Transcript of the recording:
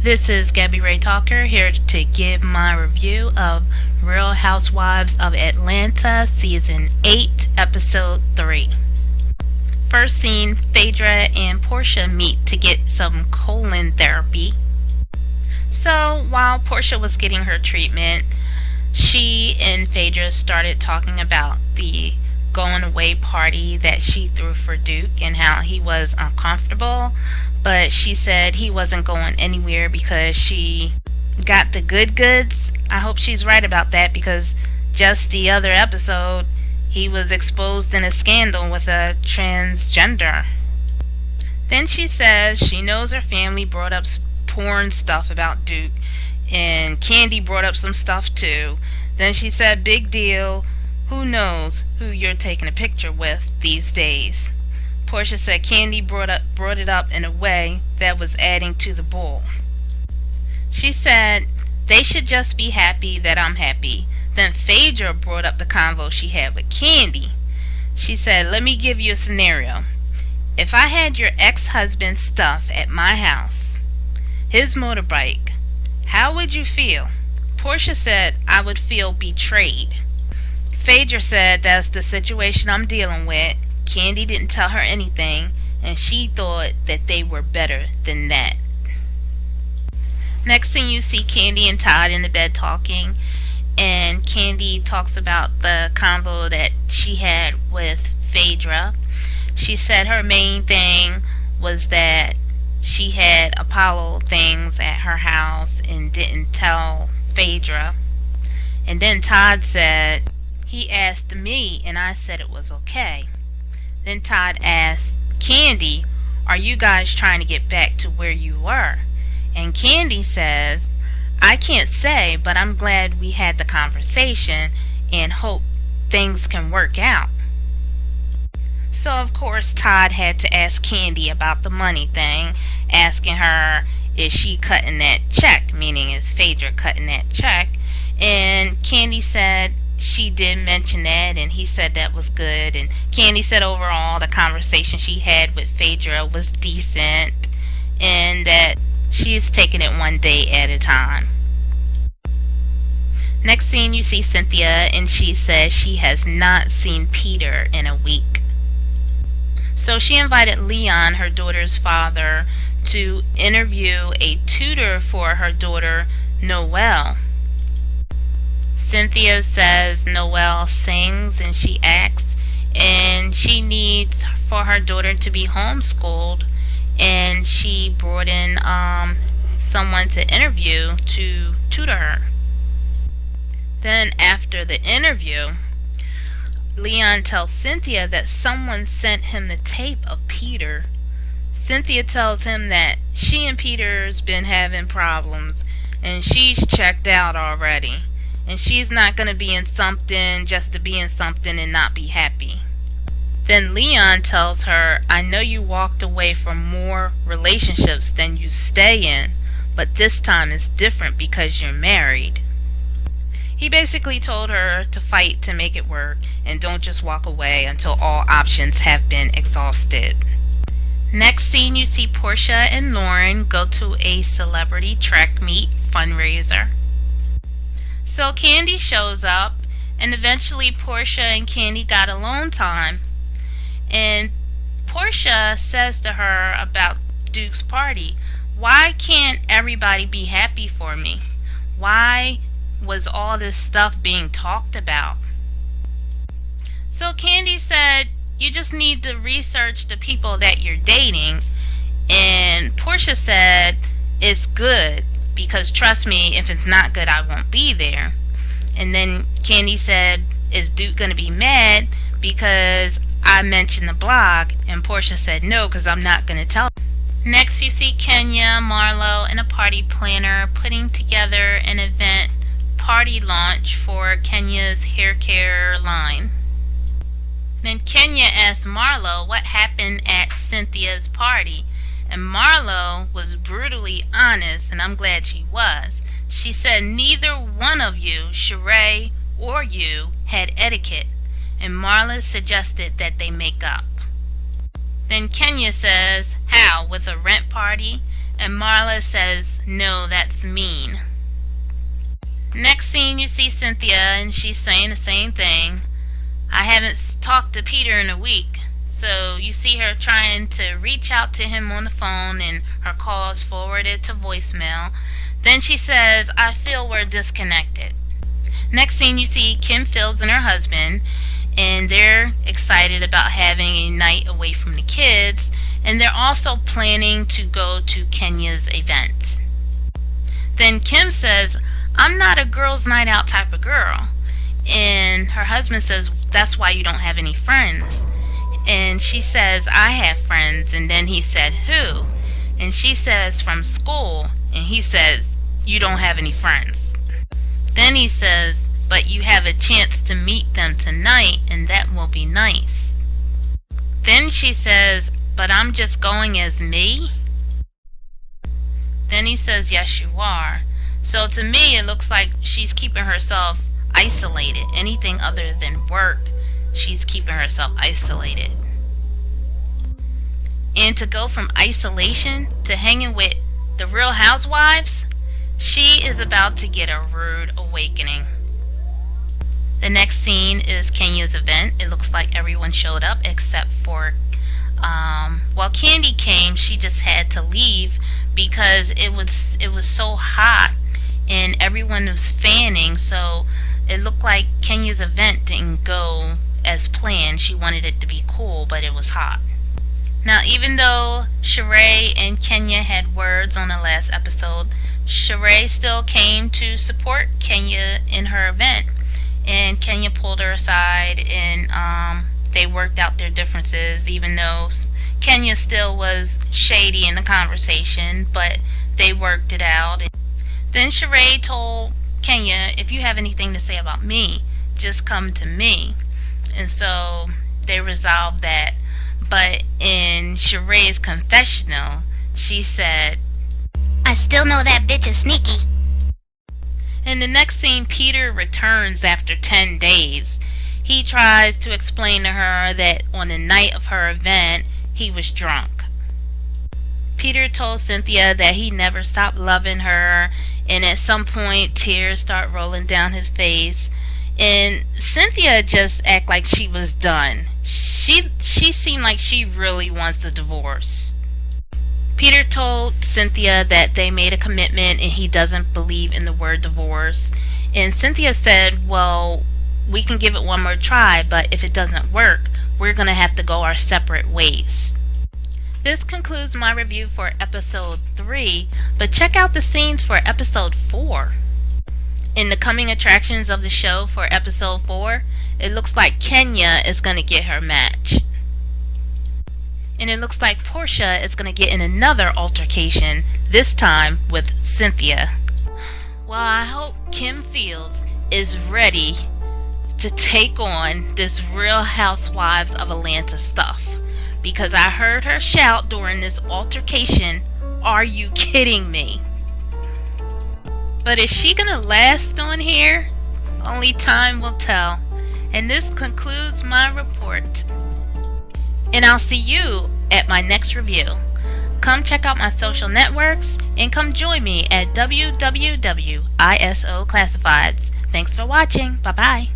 This is Gabby Ray Talker here to give my review of Real Housewives of Atlanta Season 8, Episode 3. First scene, Phaedra and Portia meet to get some colon therapy. So while Portia was getting her treatment, she and Phaedra started talking about the going away party that she threw for Duke and how he was uncomfortable, but she said he wasn't going anywhere because she got the good goods. I hope she's right about that, because just the other episode he was exposed in a scandal with a transgender. Then she says she knows her family brought up porn stuff about Duke, and Candy brought up some stuff too. Then she said, big deal, who knows who you're taking a picture with these days. Portia said Candy brought it up in a way that was adding to the bull. She said they should just be happy that I'm happy. Then Phaedra brought up the convo she had with Candy. She said, let me give you a scenario. If I had your ex-husband's stuff at my house, his motorbike, how would you feel? Portia said I would feel betrayed. Phaedra said that's the situation I'm dealing with. Candy didn't tell her anything, and she thought that they were better than that. Next thing you see Candy and Todd in the bed talking, and Candy talks about the convo that she had with Phaedra. She said her main thing was that she had Apollo things at her house and didn't tell Phaedra. And then Todd said, he asked me and I said it was okay. Then Todd asked Candy, are you guys trying to get back to where you were? And Candy says, I can't say, but I'm glad we had the conversation and hope things can work out. So of course Todd had to ask Candy about the money thing, asking her, is she cutting that check? Meaning, is Phaedra cutting that check? And Candy said she did mention that, and he said that was good. And Candy said overall the conversation she had with Phaedra was decent, and that she's taking it one day at a time. Next scene, you see Cynthia, and she says she has not seen Peter in a week. So she invited Leon, her daughter's father, to interview a tutor for her daughter, Noelle. Cynthia says Noelle sings and she acts, and she needs for her daughter to be homeschooled, and she brought in someone to interview to tutor her. Then after the interview, Leon tells Cynthia that someone sent him the tape of Peter. Cynthia tells him that she and Peter's been having problems and she's checked out already, and she's not going to be in something just to be in something and not be happy. Then Leon tells her, I know you walked away from more relationships than you stay in, but this time is different because you're married. He basically told her to fight to make it work and don't just walk away until all options have been exhausted. Next scene, you see Portia and Lauren go to a celebrity track meet fundraiser. So Candy shows up, and eventually Portia and Candy got alone time. And Portia says to her about Duke's party, why can't everybody be happy for me? Why was all this stuff being talked about? So Candy said, you just need to research the people that you're dating. And Portia said, it's good, because trust me, if it's not good, I won't be there. And then Candy said, is Duke going to be mad because I mentioned the blog? And Portia said, no, because I'm not going to tell. Next you see Kenya, Marlo, and a party planner putting together an event party launch for Kenya's hair care line. Then Kenya asked Marlo what happened at Cynthia's party, and Marlo was brutally honest, and I'm glad she was. She said neither one of you, Sheree or you, had etiquette, and Marla suggested that they make up. Then Kenya says, how, with a rent party? And Marla says, "No, that's mean." Next scene, you see Cynthia, and she's saying the same thing. "I haven't talked to Peter in a week." So you see her trying to reach out to him on the phone, and her call is forwarded to voicemail. Then she says, "I feel we're disconnected." Next scene, you see Kim Fields and her husband, and they're excited about having a night away from the kids, and they're also planning to go to Kenya's event. Then Kim says, "I'm not a girls' night out type of girl." And her husband says, "That's why you don't have any friends." And she says, "I have friends." And then he said, "Who?" And she says, "From school." And he says, "You don't have any friends." Then he says, "But you have a chance to meet them tonight, and that will be nice." Then she says, "But I'm just going as me?" Then he says, "Yes, you are." So to me, it looks like she's keeping herself isolated. Anything other than work, she's keeping herself isolated. And to go from isolation to hanging with the Real Housewives, she is about to get a rude awakening. The next scene is Kenya's event. It looks like everyone showed up except for while Candy came, she just had to leave because it was so hot and everyone was fanning, so it looked like Kenya's event didn't go as planned. She wanted it to be cool, but it was hot. Now, even though Sheree and Kenya had words on the last episode, Sheree still came to support Kenya in her event, and Kenya pulled her aside, and they worked out their differences, even though Kenya still was shady in the conversation, but they worked it out. Then Sheree told Kenya, "If you have anything to say about me, just come to me." And so they resolved that. But in Sheree's confessional, she said, "I still know that bitch is sneaky." In the next scene, Peter returns after 10 days. He tries to explain to her that on the night of her event, he was drunk. Peter told Cynthia that he never stopped loving her, and at some point, tears start rolling down his face. And Cynthia just acted like she was done. She seemed like she really wants a divorce. Peter told Cynthia that they made a commitment and he doesn't believe in the word divorce. And Cynthia said, "Well, we can give it one more try, but if it doesn't work, we're going to have to go our separate ways." This concludes my review for episode 3, but check out the scenes for episode 4. In the coming attractions of the show for episode 4, it looks like Kenya is going to get her match. And it looks like Portia is going to get in another altercation, this time with Cynthia. Well, I hope Kim Fields is ready to take on this Real Housewives of Atlanta stuff, because I heard her shout during this altercation, "Are you kidding me?" But is she gonna last on here? Only time will tell. And this concludes my report. And I'll see you at my next review. Come check out my social networks and come join me at www.ISO Classifieds. Thanks for watching. Bye bye.